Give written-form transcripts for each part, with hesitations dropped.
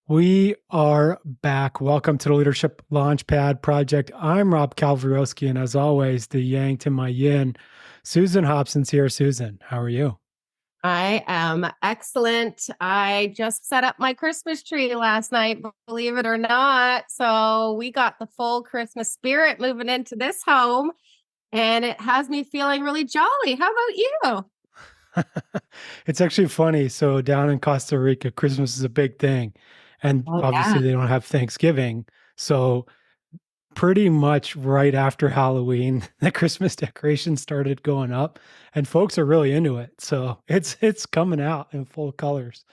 We are back. Welcome to the Leadership Launchpad Project. I'm Rob Kalwarowsky, and as always, the yang to my yin. Susan Hobson's here. Susan, how are you? I am excellent. I just set up my Christmas tree last night, believe it or not. So we got the full Christmas spirit moving into this home, and it has me feeling really jolly. How about you? It's actually funny. So down in Costa Rica, Christmas is a big thing. And Oh, obviously yeah. they don't have Thanksgiving. So pretty much right after Halloween, the Christmas decorations started going up and folks are really into it. So it's coming out in full colors.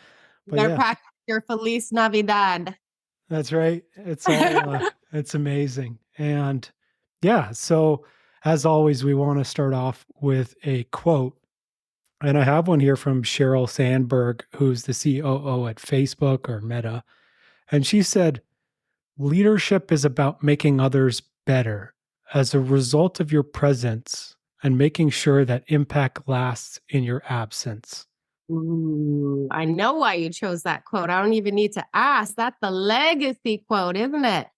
You But better yeah, practice your Feliz Navidad. that's right. It's all it's amazing. And yeah, so as always, we want to start off with a quote. And I have one here from Sheryl Sandberg, who's the COO at Facebook or Meta. And she said, leadership is about making others better as a result of your presence and making sure that impact lasts in your absence. Ooh, I know why you chose that quote. I don't even need to ask. That's the legacy quote, isn't it?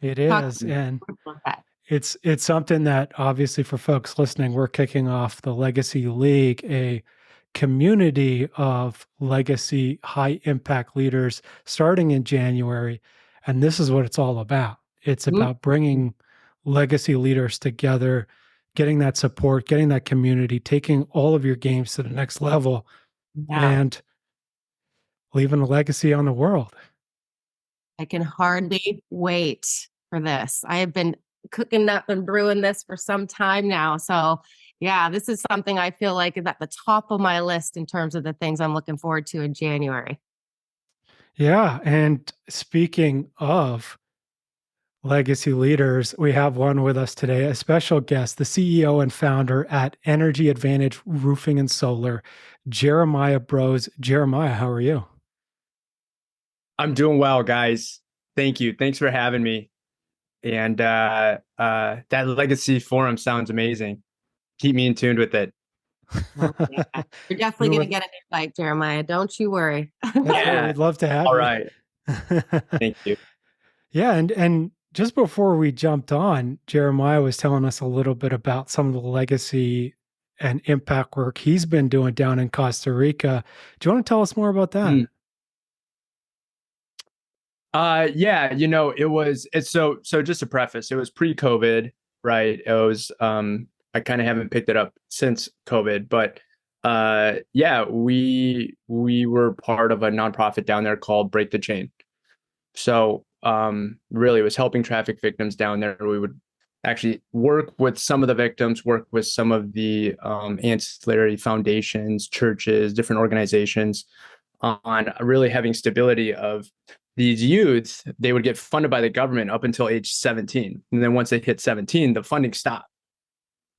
It Talk is. And about that. it's something that obviously for folks listening, we're kicking off the Legacy League, a community of legacy high impact leaders starting in January. And this is what it's all about. It's Mhm. about bringing legacy leaders together, getting that support, getting that community, taking all of your games to the next level Yeah. and leaving a legacy on the world. I can hardly wait for this. I have been cooking up and brewing this for some time now. So, yeah, this is something I feel like is at the top of my list in terms of the things I'm looking forward to in January. Yeah. And speaking of legacy leaders, we have one with us today, a special guest, the CEO and founder at Energy Advantage Roofing and Solar, Jeremiah Broz. Jeremiah, how are you? I'm doing well, guys. Thank you. Thanks for having me. And that legacy forum sounds amazing. Keep me in tune with it. Oh, yeah. You're definitely We going to would, get an invite, Jeremiah. Don't you worry. that's right. Yeah. We'd love to have All you. right. Thank you. Yeah, and just before we jumped on, Jeremiah was telling us a little bit about some of the legacy and impact work he's been doing down in Costa Rica. Do you want to tell us more about that? Mm. Yeah, it's so just to preface, it was pre-COVID, right? It was I kind of haven't picked it up since COVID, but yeah, we were part of a nonprofit down there called Break the Chain. So really, it was helping traffic victims down there. We would actually work with some of the victims, work with some of the ancillary foundations, churches, different organizations on really having stability of these youths. They would get funded by the government up until age 17. And then once they hit 17, the funding stopped.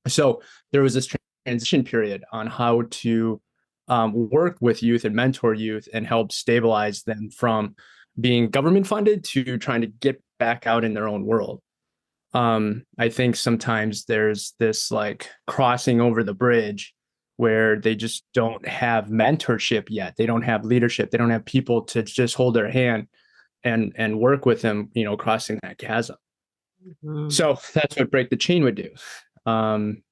So there was this transition period on how to work with youth and mentor youth and help stabilize them from being government funded to trying to get back out in their own world. I think sometimes there's this like crossing over the bridge where they just don't have mentorship yet. They don't have leadership. They don't have people to just hold their hand and work with them, crossing that chasm. Mhm. So that's what Break the Chain would do. Um,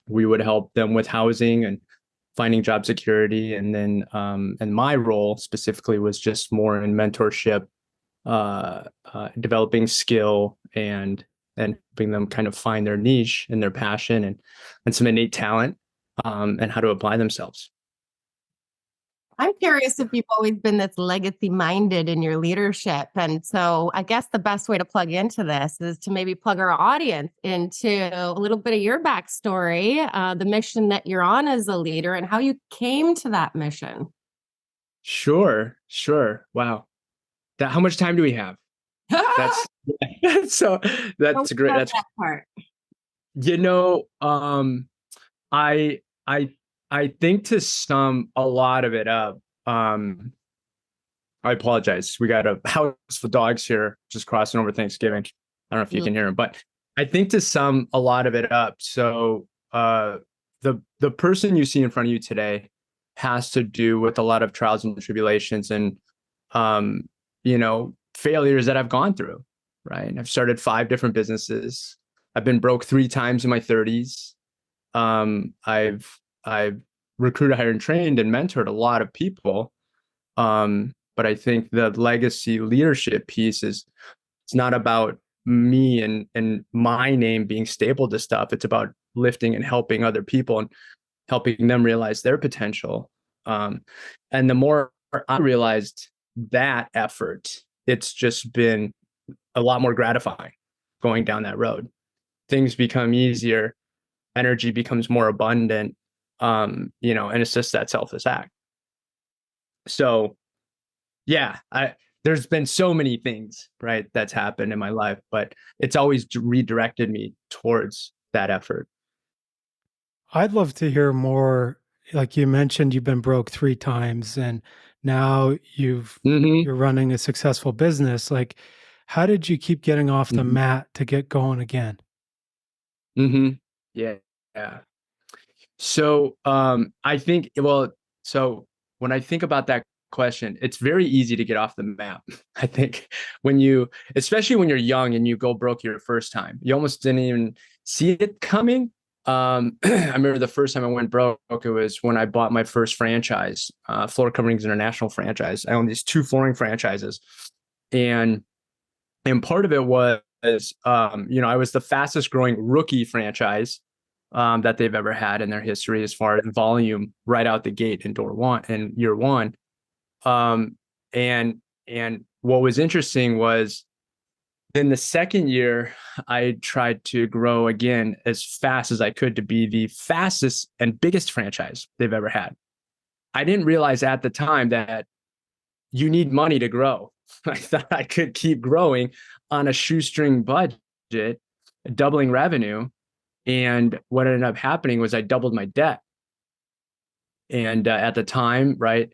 we would help them with housing and finding job security, and then and my role specifically was just more in mentorship, developing skill and helping them kind of find their niche and their passion and some innate talent, and how to apply themselves. I'm curious if you've always been this legacy minded in your leadership. And so I guess the best way to plug into this is to maybe plug our audience into a little bit of your backstory, the mission that you're on as a leader, and how you came to that mission. Sure, sure. Wow. That how much time do we have? That's so Don't that's great. love That's that part. you know, I I I think to sum a lot of it up, I apologize. We got a house full of dogs here just crossing over Thanksgiving. I don't know if you Mm. can hear them, but I think to sum a lot of it up. So the person you see in front of you today has to do with a lot of trials and tribulations, and um, failures that I've gone through, right? I've started 5 different businesses. I've been broke 3 times in my 30s. I've recruited, hired, and trained and mentored a lot of people. But I think the legacy leadership piece is, it's not about me and my name being stapled to stuff. It's about lifting and helping other people and helping them realize their potential. And the more I realized that effort, it's just been a lot more gratifying going down that road. Things become easier, energy becomes more abundant, and it's just that selfless act. So yeah, there's been so many things, right, that's happened in my life, but it's always redirected me towards that effort. I'd love to hear more. Like you mentioned, you've been broke 3 times and now you're running a successful business. Like, how did you keep getting off the mat to get going again? Yeah. Yeah. So, I think, so when I think about that question, it's very easy to get off the map. I think especially when you're young and you go broke your first time, you almost didn't even see it coming. I remember the first time I went broke, it was when I bought my first franchise, Floor Coverings International franchise. I owned these 2 flooring franchises, and part of it was, I was the fastest growing rookie franchise that they've ever had in their history as far as volume right out the gate in year one. And what was interesting was, in the second year, I tried to grow again as fast as I could to be the fastest and biggest franchise they've ever had. I didn't realize at the time that you need money to grow. I thought I could keep growing on a shoestring budget, doubling revenue. And what ended up happening was I doubled my debt. And at the time, right,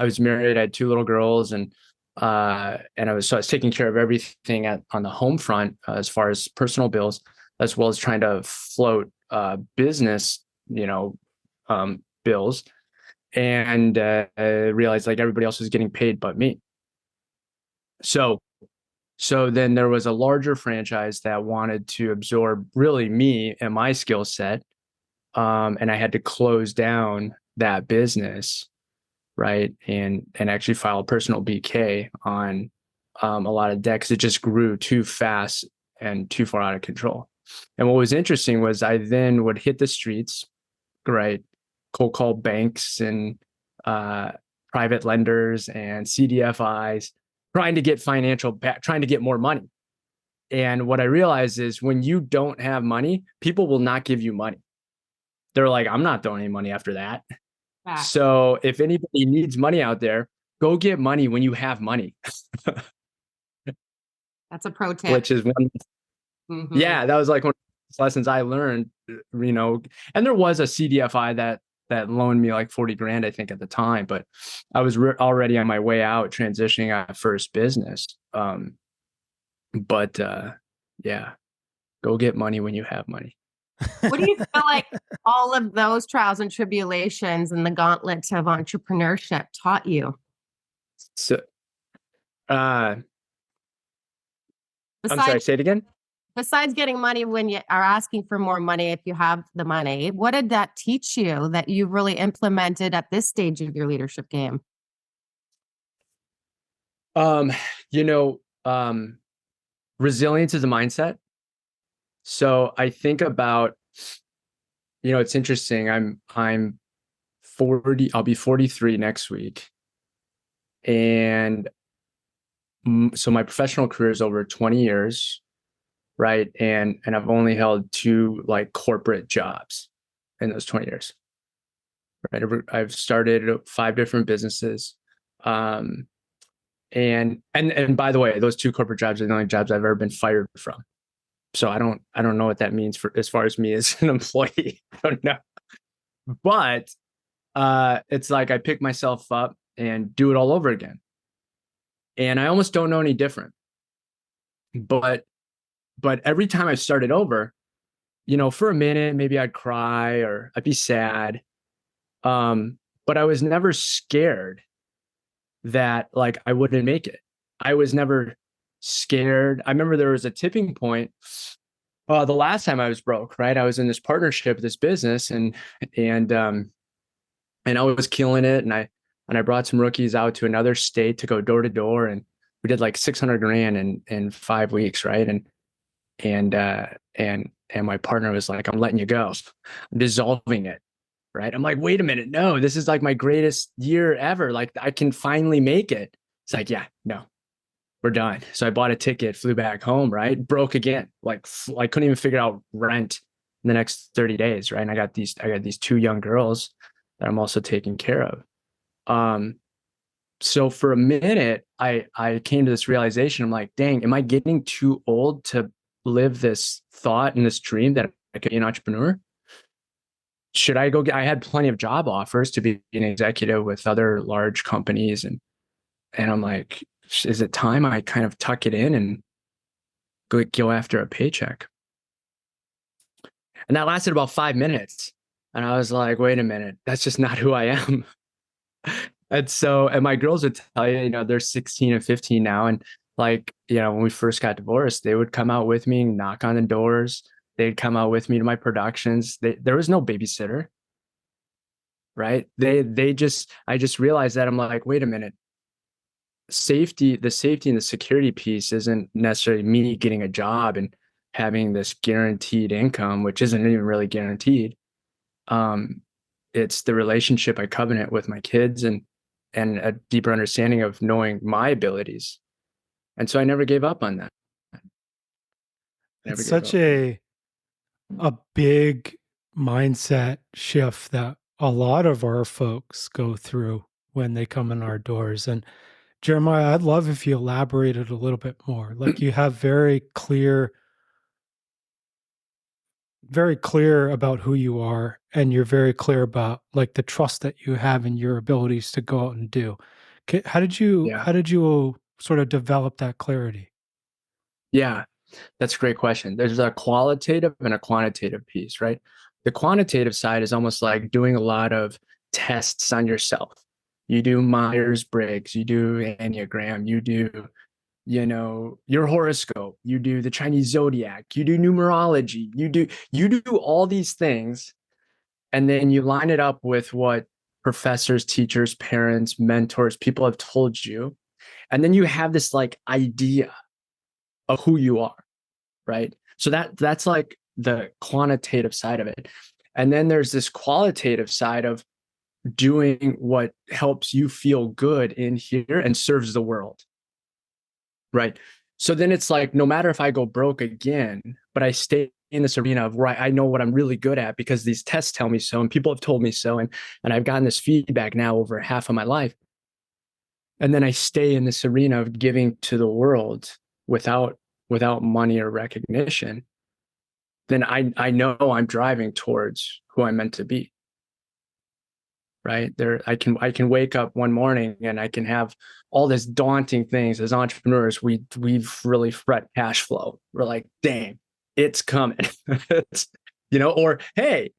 I was married, I had 2 little girls, and I was taking care of everything on the home front, as far as personal bills, as well as trying to float business, bills. And I realized, like, everybody else was getting paid but me. So then there was a larger franchise that wanted to absorb really me and my skill set. And I had to close down that business, right? And actually file a personal BK on a lot of debt, because it just grew too fast and too far out of control. And what was interesting was I then would hit the streets, right? Cold call banks and private lenders and CDFIs, trying to get trying to get more money. And what I realized is, when you don't have money, people will not give you money. They're like, I'm not throwing any money after that. Yeah. So if anybody needs money out there, go get money when you have money. That's a pro tip. Which is one. Yeah, that was like one of the lessons I learned, and there was a CDFI that loaned me like 40 grand, I think, at the time, but I was already on my way out, transitioning out of first business. But yeah, go get money when you have money. What do you feel like all of those trials and tribulations and the gauntlet of entrepreneurship taught you? So, I'm sorry, say it again. Besides getting money when you are asking for more money, if you have the money, what did that teach you that you really implemented at this stage of your leadership game? Resilience is a mindset. So I think about, it's interesting. I'm 40. I'll be 43 next week, and so my professional career is over 20 years, right? And I've only held 2 like corporate jobs in those 20 years. Right? I've started 5 different businesses, and by the way, those 2 corporate jobs are the only jobs I've ever been fired from. So I don't know what that means for as far as me as an employee. I don't know. But it's like I pick myself up and do it all over again. And I almost don't know any different. But every time I started over, for a minute, maybe I'd cry or I'd be sad. But I was never scared that, like, I wouldn't make it. I was never scared. I remember there was a tipping point. The last time I was broke, right? I was in this partnership, this business, and I was killing it. And I brought some rookies out to another state to go door to door, and we did like 600 grand in 5 weeks, right? And and my partner was like, "I'm letting you go. I'm dissolving it." Right? I'm like, "Wait a minute, no, this is like my greatest year ever. Like I can finally make it." It's like, "Yeah, no, we're done." So I bought a ticket, flew back home, right? Broke again. Like I couldn't even figure out rent in the next 30 days, right? And I got these two young girls that I'm also taking care of. So for a minute, I came to this realization. I'm like, dang, am I getting too old to live this thought and this dream that I could be an entrepreneur? Should I go I had plenty of job offers to be an executive with other large companies, and I'm like, is it time I kind of tuck it in and go after a paycheck? And that lasted about 5 minutes. And I was like, wait a minute, that's just not who I am. And my girls would tell you, they're 16 and 15 now. And like, when we first got divorced, they would come out with me, knock on the doors. They'd come out with me to my productions. There was no babysitter, right? I just realized that. I'm like, wait a minute, the safety and the security piece isn't necessarily me getting a job and having this guaranteed income, which isn't even really guaranteed. It's the relationship I covenant with my kids, and a deeper understanding of knowing my abilities. And so I never gave up on that. It's such a big mindset shift that a lot of our folks go through when they come in our doors. And Jeremiah, I'd love if you elaborated a little bit more. Like you have very clear about who you are, and you're very clear about like the trust that you have in your abilities to go out and do. How did you sort of develop that clarity? Yeah, that's a great question. There's a qualitative and a quantitative piece, right? The quantitative side is almost like doing a lot of tests on yourself. You do Myers-Briggs, you do Enneagram, you do, your horoscope, you do the Chinese zodiac, you do numerology, you do all these things, and then you line it up with what professors, teachers, parents, mentors, people have told you. And then you have this like idea of who you are, right? So that's like the quantitative side of it. And then there's this qualitative side of doing what helps you feel good in here and serves the world, right? So then it's like, no matter if I go broke again, but I stay in this arena of where I know what I'm really good at because these tests tell me so, and people have told me so, and I've gotten this feedback now over half of my life. And then I stay in this arena of giving to the world without money or recognition, then I know I'm driving towards who I'm meant to be. Right there, I can wake up one morning and I can have all this daunting things. As entrepreneurs, we've really fret cash flow. We're like, dang, it's coming. Or hey,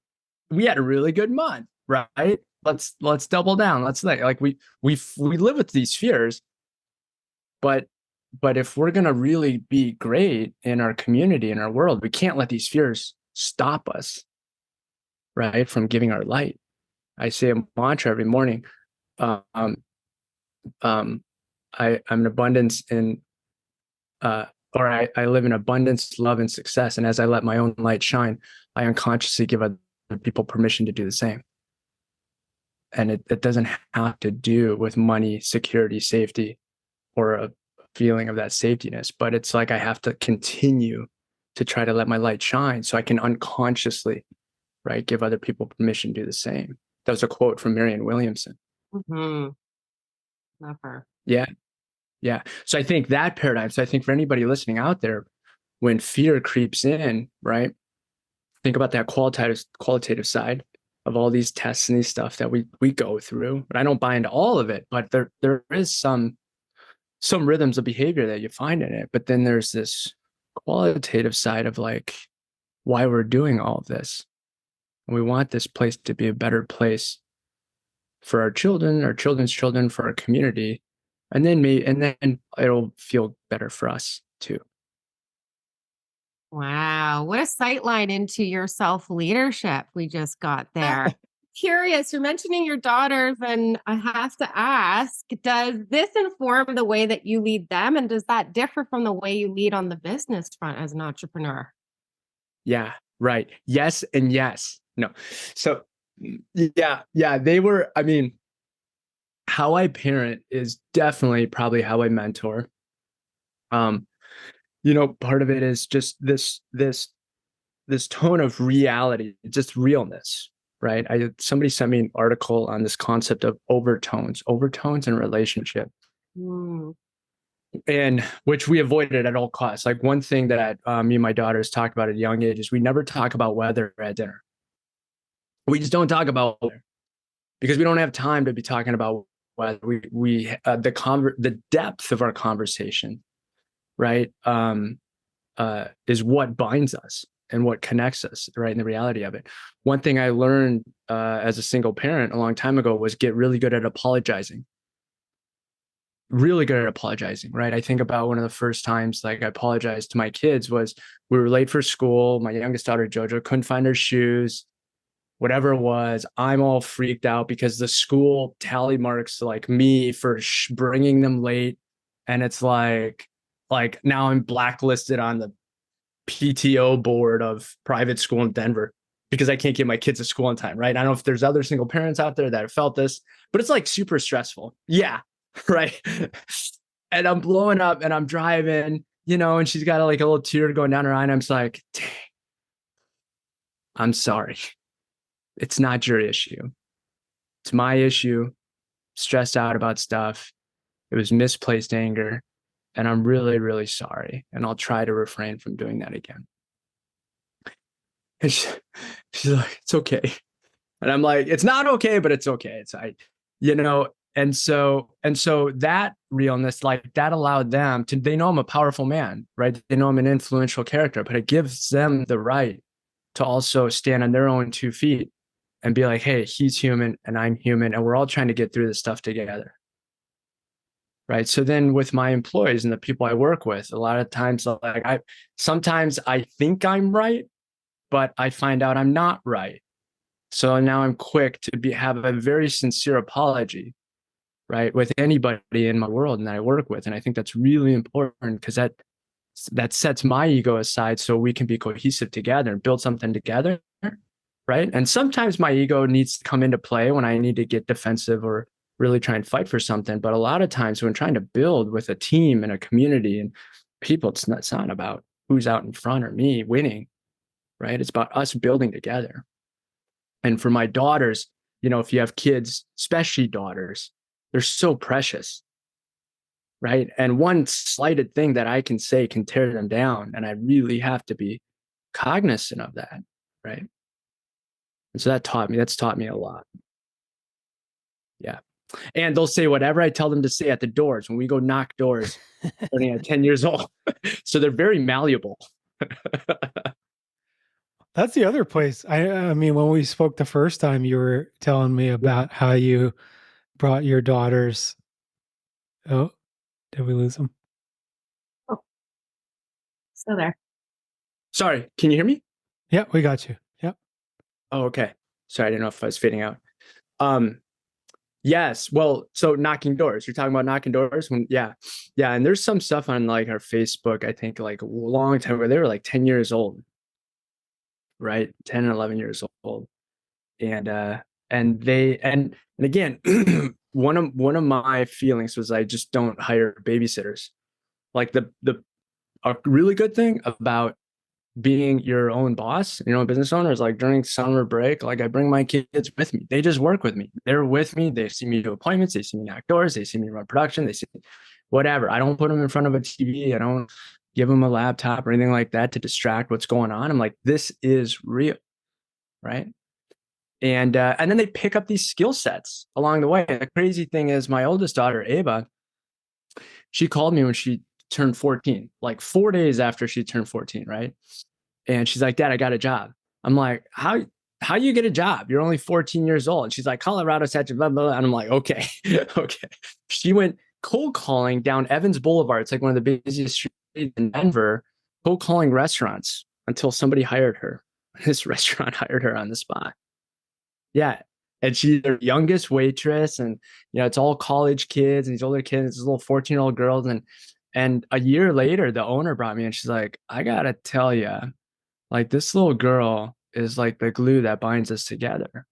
we had a really good month, right? Let's double down. Let's like we live with these fears, but if we're gonna really be great in our community, in our world, we can't let these fears stop us, right, from giving our light. I say a mantra every morning. I'm an abundance in, I live in abundance, love, and success. And as I let my own light shine, I unconsciously give other people permission to do the same. And it doesn't have to do with money, security, safety, or a feeling of that safetiness, but it's like I have to continue to try to let my light shine so I can unconsciously, right, give other people permission to do the same. That was a quote from Marianne Williamson. Mm-hmm. Love her. Yeah. Yeah. So I think that paradigm. So I think for anybody listening out there, when fear creeps in, right, think about that qualitative side of all these tests and these stuff that we go through. But I don't buy into all of it, but there is some rhythms of behavior that you find in it. But then there's this qualitative side of like why we're doing all of this. And we want this place to be a better place for our children, our children's children, for our community. And then it'll feel better for us too. Wow, what a sight line into your self-leadership we just got there. Curious, you're mentioning your daughters, and I have to ask, does this inform the way that you lead them? And does that differ from the way you lead on the business front as an entrepreneur? Yeah, right. Yes and yes. No. So yeah, they were, I mean, how I parent is definitely probably how I mentor. Part of it is just this tone of reality, just realness, right? Somebody sent me an article on this concept of overtones in relationship, and which we avoided at all costs. Like one thing that me and my daughters talked about at a young age is we never talk about weather at dinner. We just don't talk about weather because we don't have time to be talking about weather. The depth of our conversation, right, is what binds us and what connects us, right, in the reality of it. One thing I learned as a single parent a long time ago was get really good at apologizing. Really good at apologizing, right? I think about one of the first times like I apologized to my kids was we were late for school. My youngest daughter, Jojo, couldn't find her shoes, whatever it was. I'm all freaked out because the school tally marks like me for bringing them late. And it's like now I'm blacklisted on the PTO board of private school in Denver because I can't get my kids to school on time, right? I don't know if there's other single parents out there that have felt this, but it's like super stressful. Yeah, right. And I'm blowing up and I'm driving, and she's got like a little tear going down her eye. And I'm just like, dang, I'm sorry. It's not your issue. It's my issue. Stressed out about stuff. It was misplaced anger. And I'm really, really sorry. And I'll try to refrain from doing that again. And she's like, it's okay. And I'm like, it's not okay, but it's okay. And so that realness, like that allowed them they know I'm a powerful man, right? They know I'm an influential character, but it gives them the right to also stand on their own 2 feet and be like, hey, he's human and I'm human. And we're all trying to get through this stuff together. Right. So then with my employees and the people I work with, a lot of times, sometimes I think I'm right, but I find out I'm not right. So now I'm quick to have a very sincere apology, right, with anybody in my world and that I work with. And I think that's really important because that sets my ego aside so we can be cohesive together and build something together. Right. And sometimes my ego needs to come into play when I need to get defensive or really try and fight for something. But a lot of times when trying to build with a team and a community and people, it's not about who's out in front or me winning, right? It's about us building together. And for my daughters, if you have kids, especially daughters, they're so precious, right? And one slighted thing that I can say can tear them down. And I really have to be cognizant of that, right? And so that's taught me a lot. Yeah. And they'll say whatever I tell them to say at the doors when we go knock doors starting at 10 years old. So they're very malleable. That's the other place. I mean, when we spoke the first time, you were telling me about how you brought your daughters. Oh, did we lose them? Oh, still there. Sorry. Can you hear me? Yeah, we got you. Yep. Oh, okay. Sorry. I didn't know if I was fading out. Yes. Well, so knocking doors, you're talking about knocking doors yeah. And there's some stuff on like our Facebook, I think like a long time ago, they were like 10 years old, right? 10 and 11 years old. And again, one of my feelings was I just don't hire babysitters. Like a really good thing about being your own boss, business owner is like during summer break, like I bring my kids with me. They just work with me. They're with me. They see me do appointments. They see me knock doors. They see me run production. They see whatever. I don't put them in front of a TV. I don't give them a laptop or anything like that to distract what's going on. I'm like, this is real. Right. And then they pick up these skill sets along the way. The crazy thing is my oldest daughter, Ava, she called me when she turned 14, like 4 days after she turned 14, right? And she's like, Dad, I got a job. I'm like, how you get a job? You're only 14 years old. And she's like, Colorado, such blah, blah, blah. And I'm like, okay, okay. She went cold calling down Evans Boulevard. It's like one of the busiest streets in Denver, cold calling restaurants until somebody hired her. This restaurant hired her on the spot. Yeah. And she's their youngest waitress. And, it's all college kids and these older kids, these little 14-year-old girls. And a year later, the owner brought me and she's like, I got to tell you, like, this little girl is like the glue that binds us together.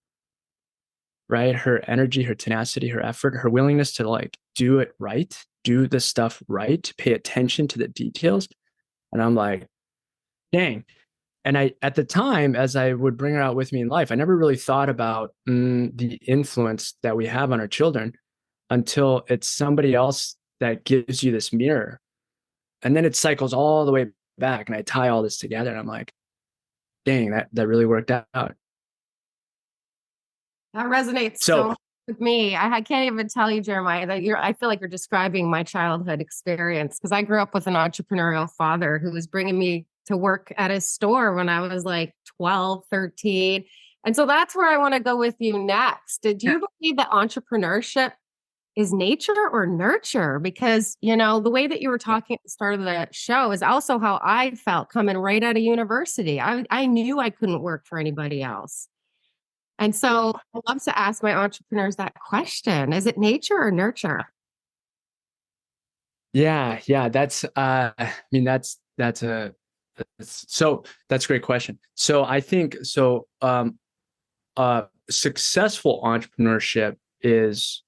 Right? Her energy, her tenacity, her effort, her willingness to like do it right, do the stuff right, pay attention to the details. And I'm like, dang. And at the time, as I would bring her out with me in life, I never really thought about the influence that we have on our children until it's somebody else that gives you this mirror. And then it cycles all the way back and I tie all this together and I'm like, dang, that really worked out. That resonates so much with me. I can't even tell you, Jeremiah, that I feel like you're describing my childhood experience, because I grew up with an entrepreneurial father who was bringing me to work at his store when I was like 12, 13. And so that's where I want to go with you next. Did you believe that entrepreneurship is nature or nurture? Because, the way that you were talking at the start of the show is also how I felt coming right out of university. I knew I couldn't work for anybody else. And so I love to ask my entrepreneurs that question. Is it nature or nurture? Yeah. That's a great question. So I think, successful entrepreneurship is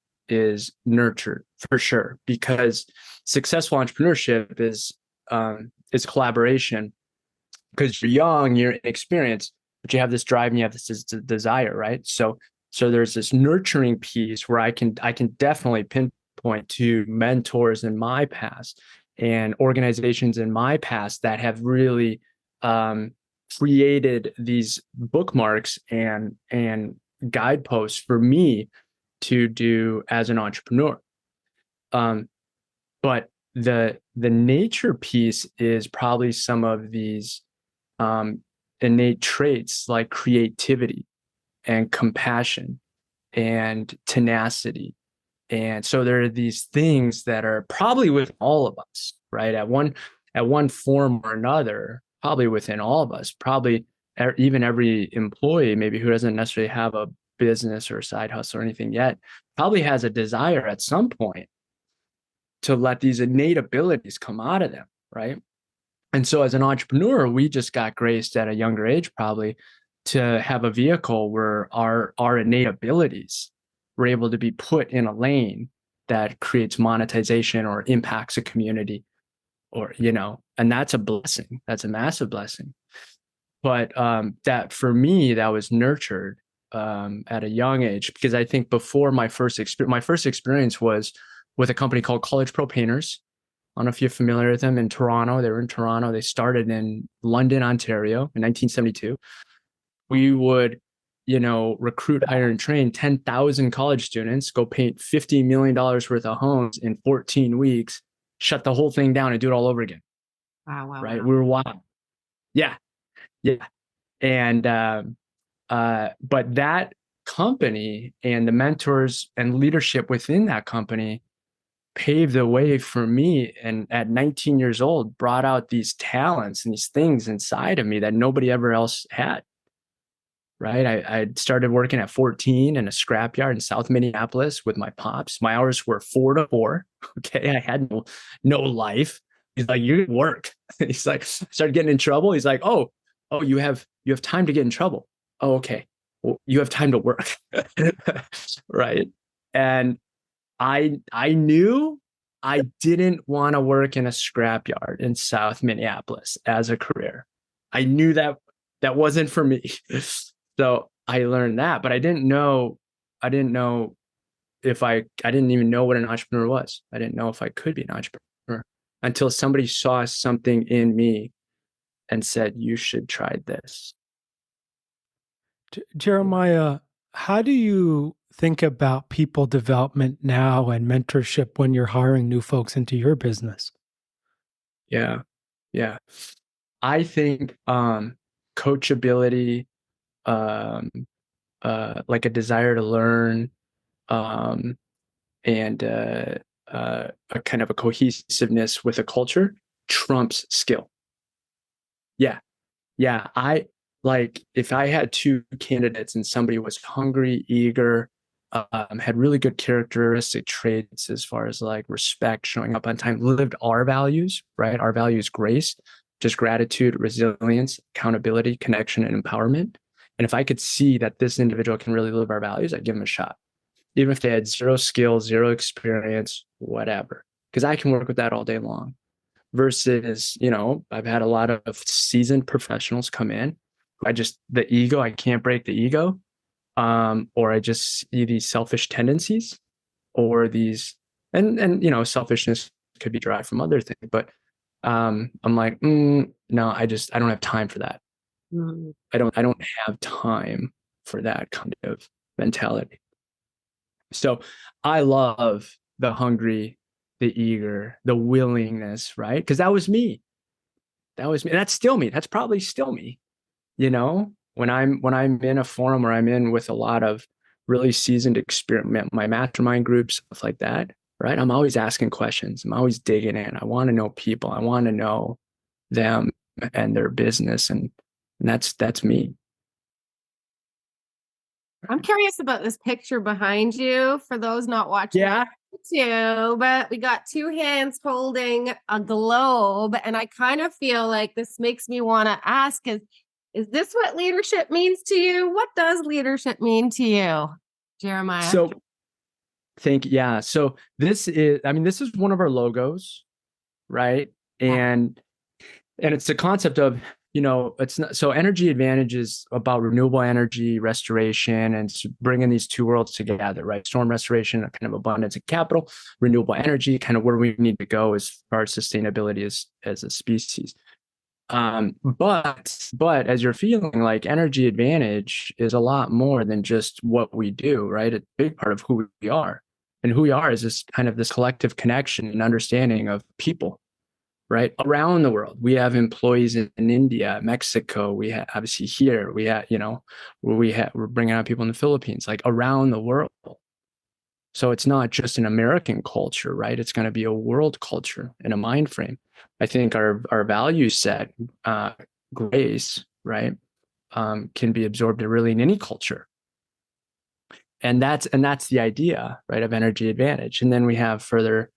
nurtured for sure, because successful entrepreneurship is collaboration, because you're young, you're inexperienced, but you have this drive and you have this desire, right? So there's this nurturing piece where I can definitely pinpoint to mentors in my past and organizations in my past that have really created these bookmarks and guideposts for me to do as an entrepreneur. But the nature piece is probably some of these innate traits like creativity and compassion and tenacity. And so there are these things that are probably with all of us, right? At one form or another, probably within all of us, probably even every employee, maybe who doesn't necessarily have a business or a side hustle or anything yet, probably has a desire at some point to let these innate abilities come out of them, right? And so as an entrepreneur, we just got graced at a younger age, probably, to have a vehicle where our innate abilities were able to be put in a lane that creates monetization or impacts a community, or, and that's a blessing. That's a massive blessing. But that for me, that was nurtured at a young age, because I think before my first experience was with a company called College Pro Painters. I don't know if you're familiar with them, in Toronto. They were in Toronto. They started in London, Ontario in 1972. We would, recruit, hire, and train 10,000 college students, go paint $50 million worth of homes in 14 weeks, shut the whole thing down and do it all over again. Wow. Right. We were wild. Yeah. And, but that company and the mentors and leadership within that company paved the way for me, and at 19 years old brought out these talents and these things inside of me that nobody ever else had. Right. I started working at 14 in a scrapyard in South Minneapolis with my pops. My hours were 4 to 4. Okay. I had no life. He's like, you work. He's like, started getting in trouble. He's like, oh, you have time to get in trouble. Oh, okay. Well, you have time to work. Right. And I knew I didn't want to work in a scrapyard in South Minneapolis as a career. I knew that wasn't for me. So I learned that, but I didn't know if I didn't even know what an entrepreneur was. I didn't know if I could be an entrepreneur until somebody saw something in me and said, you should try this. Jeremiah, how do you think about people development now and mentorship when you're hiring new folks into your business? Yeah. I think coachability, like a desire to learn, and a kind of a cohesiveness with a culture trumps skill. Yeah. Yeah. If I had two candidates and somebody was hungry, eager, had really good characteristic traits as far as like respect, showing up on time, lived our values, right? Our values, grace, just gratitude, resilience, accountability, connection, and empowerment. And if I could see that this individual can really live our values, I'd give them a shot. Even if they had zero skills, zero experience, whatever, because I can work with that all day long. Versus, I've had a lot of seasoned professionals come in. The ego, I can't break the ego. Or I just see these selfish tendencies or these, and selfishness could be derived from other things, but I'm like, no, I don't have time for that. I don't have time for that kind of mentality. So I love the hungry, the eager, the willingness, right? Because that was me. That's still me. That's probably still me. When I'm in a forum where I'm in with a lot of really seasoned experiment, my mastermind groups, stuff like that, right? I'm always asking questions. I'm always digging in. I want to know people. I want to know them and their business, and that's me. I'm curious about this picture behind you. For those not watching, but we got two hands holding a globe, and I kind of feel like this makes me want to ask: Is this what leadership means to you? What does leadership mean to you, Jeremiah? So this is one of our logos, right? And it's the concept of, it's not, so energy advantage is about renewable energy, restoration, and bringing these two worlds together, right? Storm restoration, a kind of abundance and capital, renewable energy, kind of where we need to go as far as sustainability as a species. But as you're feeling, like, energy advantage is a lot more than just what we do, right? A big part of who we are, and who we are is this kind of this collective connection and understanding of people, right? Around the world. We have employees in India, Mexico. We have obviously here, we're bringing out people in the Philippines, like around the world. So it's not just an American culture, right? It's going to be a world culture and a mind frame. I think our value set, grace, right, can be absorbed really in any culture. And that's the idea, right, of energy advantage. And then we have further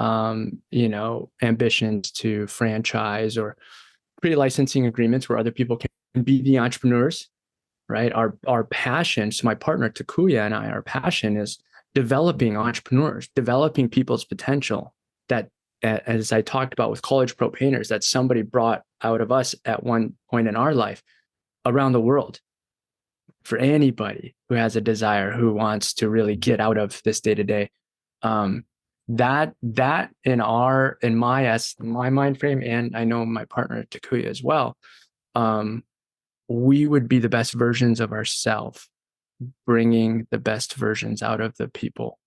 ambitions to franchise or create licensing agreements where other people can be the entrepreneurs, right? Our passion, so my partner Takuya and I, our passion is developing entrepreneurs, developing people's potential that, as I talked about with college pro painters, that somebody brought out of us at one point in our life around the world. For anybody who has a desire, who wants to really get out of this day to day, that in my mind frame, and I know my partner Takuya as well, we would be the best versions of ourselves, bringing the best versions out of the people,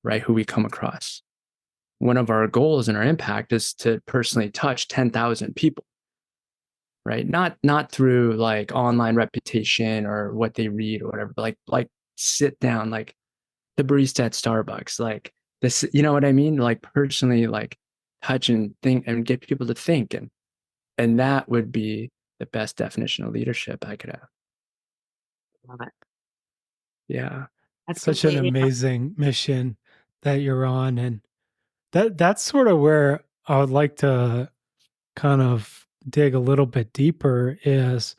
right, who we come across. One of our goals and our impact is to personally touch 10,000 people, right? Not through like online reputation or what they read or whatever, but like sit down, like the barista at Starbucks, like this, you know what I mean? Like personally, like touch and think and get people to think. And that would be the best definition of leadership I could have. Love it. Yeah. That's such an amazing mission that you're on. And that's sort of where I would like to kind of dig a little bit deeper, is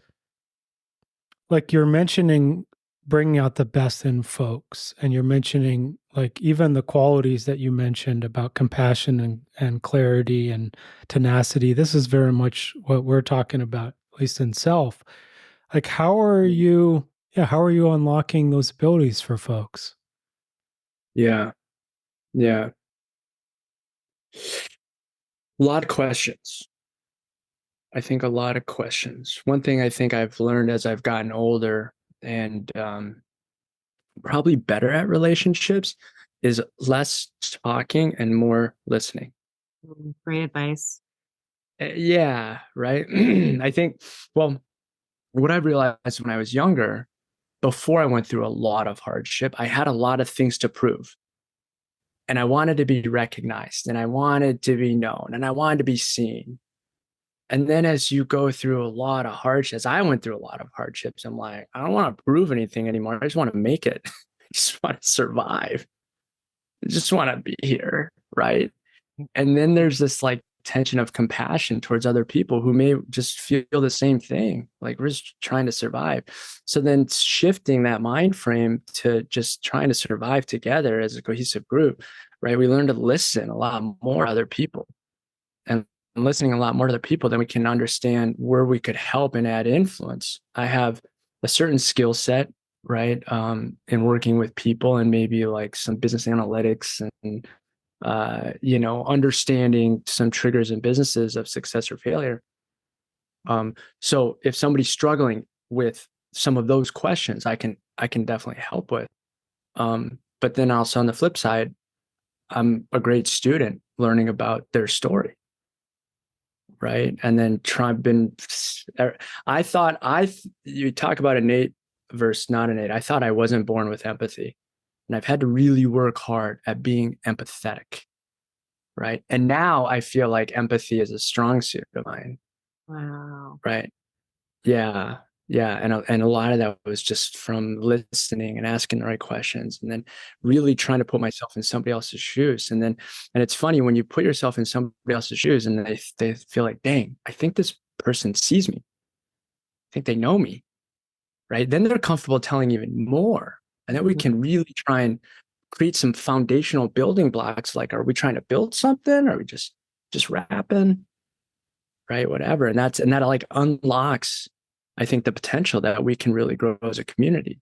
like you're mentioning bringing out the best in folks, and you're mentioning like even the qualities that you mentioned about compassion and clarity and tenacity. This is very much what we're talking about, at least in self. Like how are you unlocking those abilities for folks? Yeah. A lot of questions. I think a lot of questions. One thing I think I've learned as I've gotten older and probably better at relationships is less talking and more listening. Great advice. Yeah, right. I think, well, what I realized when I was younger, before I went through a lot of hardship, I had a lot of things to prove. and I wanted to be recognized, and I wanted to be known, and I wanted to be seen. And then as you go through a lot of hardships, I went through a lot of hardships. I'm like, I don't want to prove anything anymore. I just want to make it. I just want to survive. I just want to be here. Right. And then there's this like tension of compassion towards other people who may just feel the same thing. Like we're just trying to survive. So then shifting that mind frame to just trying to survive together as a cohesive group, right? We learn to listen a lot more to other people, and listening a lot more to other people, then we can understand where we could help and add influence. I have a certain skill set, right? In working with people and maybe like some business analytics and understanding some triggers in businesses of success or failure. So if somebody's struggling with some of those questions, I can definitely help with. But then also on the flip side, I'm a great student learning about their story. Right. And then you talk about innate versus not innate. I thought I wasn't born with empathy, and I've had to really work hard at being empathetic. Right. And now I feel like empathy is a strong suit of mine. Wow. Right. Yeah. Yeah. And a lot of that was just from listening and asking the right questions, and then really trying to put myself in somebody else's shoes. And it's funny when you put yourself in somebody else's shoes and they feel like, dang, I think this person sees me. I think they know me. Right. Then they're comfortable telling even more. And then we can really try and create some foundational building blocks. Like, are we trying to build something? Are we just rapping? Right. Whatever. And that like unlocks, I think, the potential that we can really grow as a community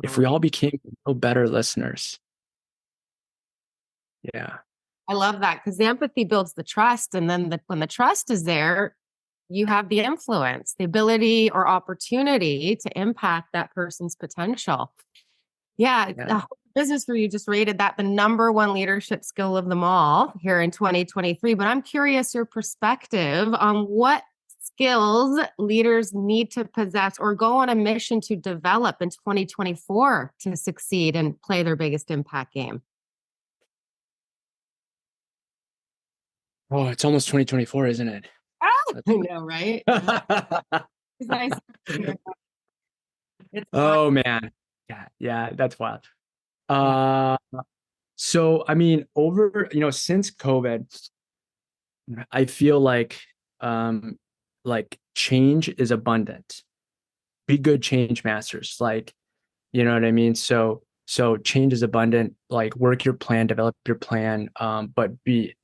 if we all became better listeners. Yeah. I love that, because the empathy builds the trust. And then when the trust is there, you have the influence, the ability or opportunity to impact that person's potential. Yeah. The whole business for you just rated that the number one leadership skill of them all here in 2023. But I'm curious your perspective on what skills leaders need to possess or go on a mission to develop in 2024 to succeed and play their biggest impact game. Oh, it's almost 2024, isn't it? I know, right? It's nice. Oh man. Yeah, that's wild. So I mean, since COVID, I feel like change is abundant. Be good change masters. Like, you know what I mean? So change is abundant. Like, work your plan, develop your plan, but be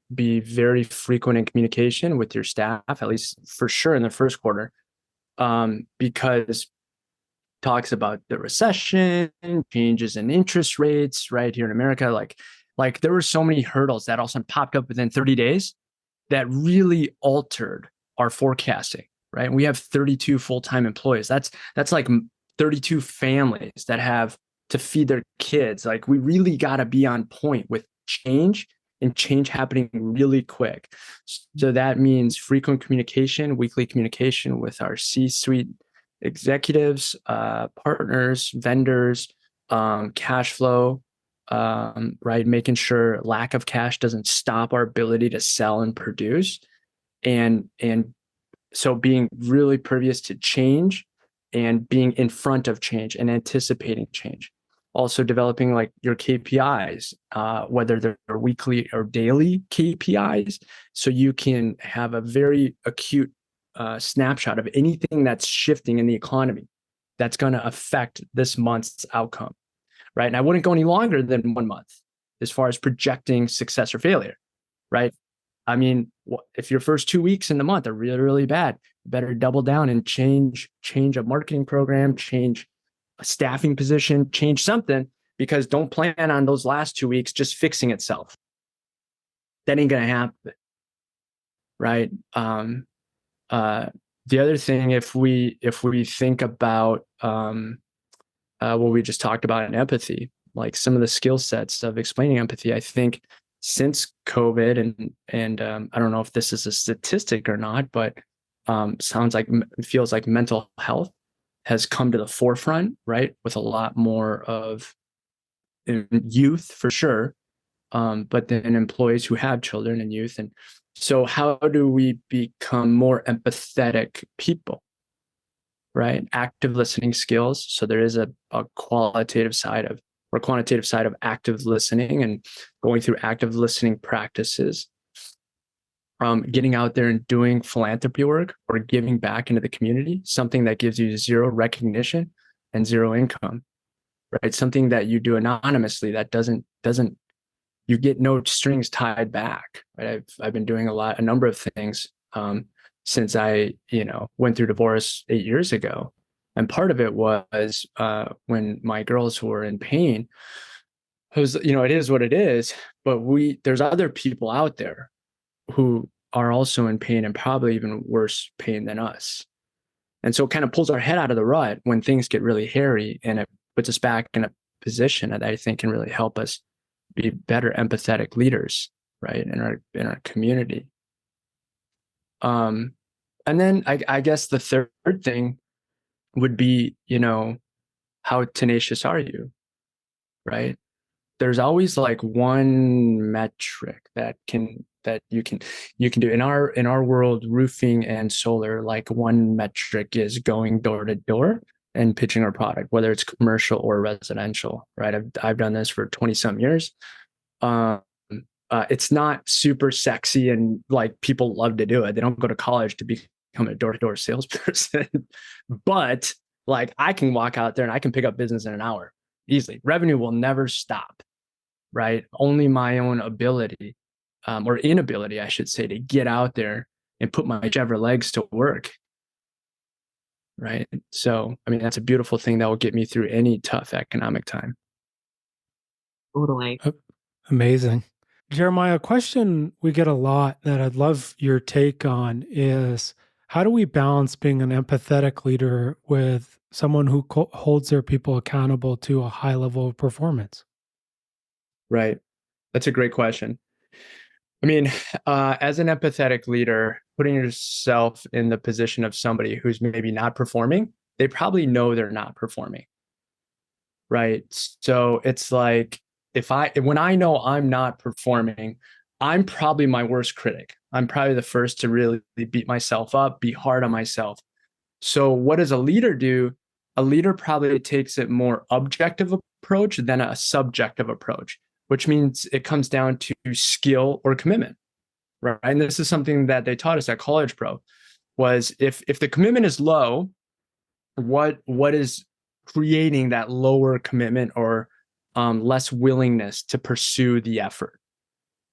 very frequent in communication with your staff, at least for sure in the first quarter, because talks about the recession, changes in interest rates right here in America. Like there were so many hurdles that all of a sudden popped up within 30 days that really altered our forecasting. Right. And we have 32 full-time employees. That's like 32 families that have to feed their kids. Like, we really got to be on point with change, and change happening really quick. So that means frequent communication, weekly communication with our C-suite executives, partners, vendors, cash flow, right? Making sure lack of cash doesn't stop our ability to sell and produce. And so being really pervious to change and being in front of change and anticipating change. Also developing like your KPIs, whether they're weekly or daily KPIs, so you can have a very acute snapshot of anything that's shifting in the economy that's going to affect this month's outcome, right? And I wouldn't go any longer than 1 month as far as projecting success or failure, right? I mean, if your first 2 weeks in the month are really, really bad, you better double down and change a marketing program, change a staffing position, change something, because don't plan on those last 2 weeks just fixing itself. That ain't going to happen, right? The other thing, if we think about what we just talked about in empathy, like some of the skill sets of explaining empathy, I think since COVID, and I don't know if this is a statistic or not, but feels like mental health has come to the forefront, right? With a lot more of youth, for sure, but then employees who have children and youth. And so how do we become more empathetic people, right? Active listening skills. So there is a qualitative side of, or quantitative side of active listening, and going through active listening practices. Getting out there and doing philanthropy work or giving back into the community, something that gives you zero recognition and zero income, right? Something that you do anonymously that doesn't you get no strings tied back, right? I've been doing a number of things since I went through divorce 8 years ago, and part of it was when my girls were in pain. It was, it is what it is, but there's other people out there who are also in pain, and probably even worse pain than us. And so it kind of pulls our head out of the rut when things get really hairy, and it puts us back in a position that I think can really help us be better empathetic leaders, right, in our community. And then I guess the third thing would be, how tenacious are you, right? There's always like one metric that you can do in our world, roofing and solar. Like, one metric is going door to door and pitching our product, whether it's commercial or residential, right? I've done this for 20 some years. It's not super sexy, and like, people love to do it. They don't go to college to become a door to door salesperson, but like, I can walk out there and I can pick up business in an hour easily. Revenue will never stop, right? Only my own ability, or inability, I should say, to get out there and put my whichever legs to work, right? So, I mean, that's a beautiful thing that will get me through any tough economic time. Totally. Amazing. Jeremiah, a question we get a lot that I'd love your take on is, how do we balance being an empathetic leader with someone who holds their people accountable to a high level of performance? Right. That's a great question. I mean, as an empathetic leader, putting yourself in the position of somebody who's maybe not performing, they probably know they're not performing, right? So it's like, when I know I'm not performing, I'm probably my worst critic. I'm probably the first to really beat myself up, be hard on myself. So what does a leader do? A leader probably takes a more objective approach than a subjective approach, which means it comes down to skill or commitment, right? And this is something that they taught us at College Pro, was if the commitment is low, what is creating that lower commitment or less willingness to pursue the effort,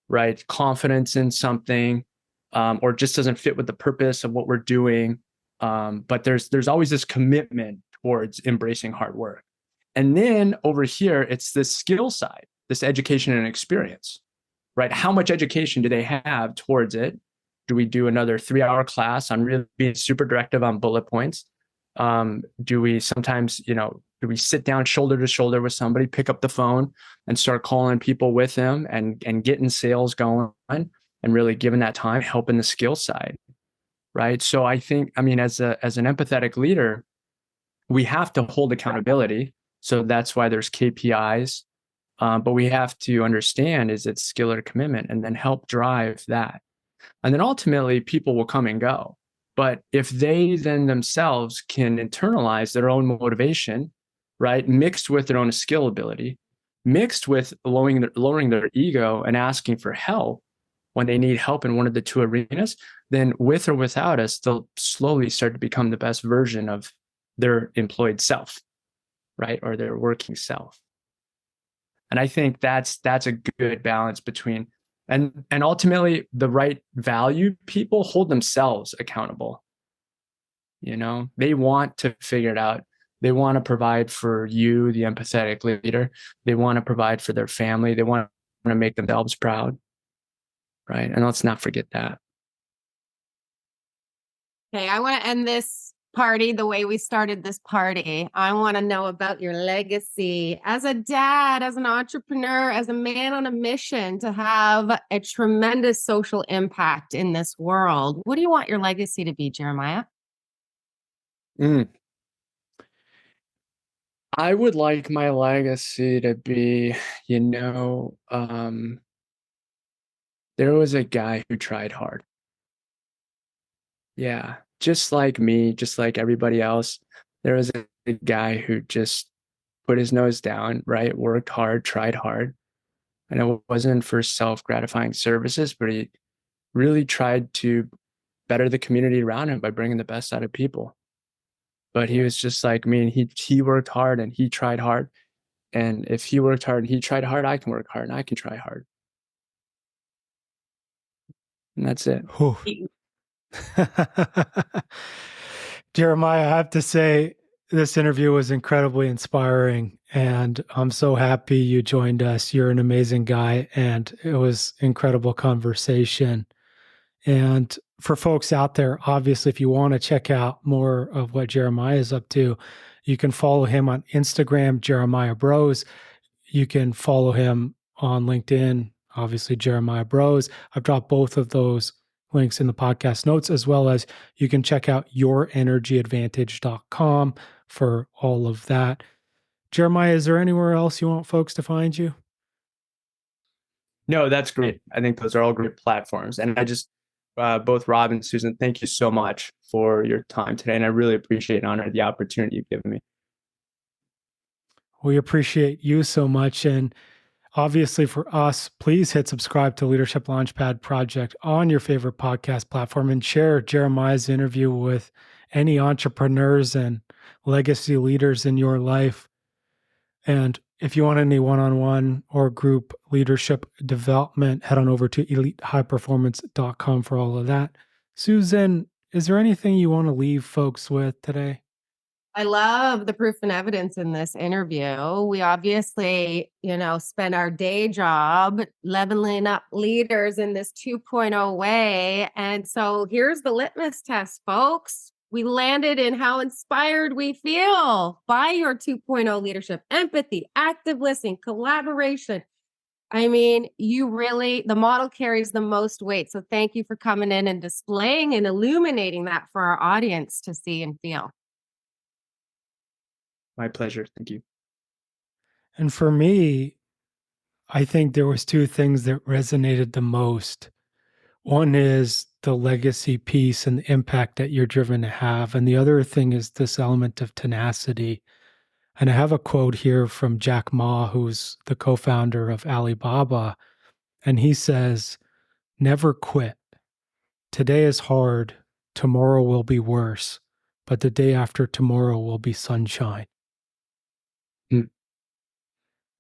right? Confidence in something, or just doesn't fit with the purpose of what we're doing. But there's always this commitment towards embracing hard work. And then over here, it's this skill side, this education and experience, right? How much education do they have towards it? Do we do another 3-hour class on really being super directive on bullet points? Do we sometimes, do we sit down shoulder to shoulder with somebody, pick up the phone and start calling people with them and getting sales going and really giving that time, helping the skill side, right? So I think, I mean, as an empathetic leader, we have to hold accountability. So that's why there's KPIs. But we have to understand, is it skill or commitment, and then help drive that. And then ultimately people will come and go. But if they then themselves can internalize their own motivation, right, mixed with their own skill ability, mixed with lowering their ego and asking for help when they need help in one of the two arenas, then with or without us, they'll slowly start to become the best version of their employed self, right, or their working self. And I think that's a good balance between, and ultimately the right value people hold themselves accountable. They want to figure it out. They want to provide for you, the empathetic leader. They want to provide for their family. They want to make themselves proud, right? And let's not forget that. Okay, I want to end this party the way we started this party. I want to know about your legacy as a dad, as an entrepreneur, as a man on a mission to have a tremendous social impact in this world. What do you want your legacy to be, Jeremiah? I would like my legacy to be, there was a guy who tried hard. Yeah, just like me, just like everybody else, there was a guy who just put his nose down, right? Worked hard, tried hard. And it wasn't for self-gratifying services, but he really tried to better the community around him by bringing the best out of people. But he was just like me, and he worked hard and he tried hard. And if he worked hard and he tried hard, I can work hard and I can try hard. And that's it. Jeremiah, I have to say, this interview was incredibly inspiring, and I'm so happy you joined us. You're an amazing guy, and it was incredible conversation. And for folks out there, obviously, if you want to check out more of what Jeremiah is up to, you can follow him on Instagram, Jeremiah Broz. You can follow him on LinkedIn, obviously, Jeremiah Broz. I've dropped both of those links in the podcast notes, as well as you can check out yourenergyadvantage.com for all of that. Jeremiah, is there anywhere else you want folks to find you? No, that's great. I think those are all great platforms. And I just, both Rob and Susan, thank you so much for your time today. And I really appreciate and honor the opportunity you've given me. We appreciate you so much. And obviously for us, please hit subscribe to Leadership Launchpad Project on your favorite podcast platform and share Jeremiah's interview with any entrepreneurs and legacy leaders in your life. And if you want any one-on-one or group leadership development, head on over to elitehighperformance.com for all of that. Susan, is there anything you want to leave folks with today? I love the proof and evidence in this interview. We obviously, spend our day job leveling up leaders in this 2.0 way. And so here's the litmus test, folks. We landed in how inspired we feel by your 2.0 leadership: empathy, active listening, collaboration. I mean, the model carries the most weight. So thank you for coming in and displaying and illuminating that for our audience to see and feel. My pleasure. Thank you. And for me, I think there was two things that resonated the most. One is the legacy piece and the impact that you're driven to have. And the other thing is this element of tenacity. And I have a quote here from Jack Ma, who's the co-founder of Alibaba. And he says, "Never quit. Today is hard. Tomorrow will be worse. But the day after tomorrow will be sunshine."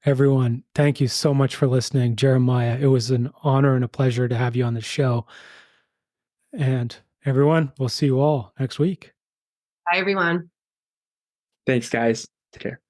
Everyone, thank you so much for listening. Jeremiah, it was an honor and a pleasure to have you on the show. And everyone, we'll see you all next week. Bye, everyone. Thanks, guys. Take care.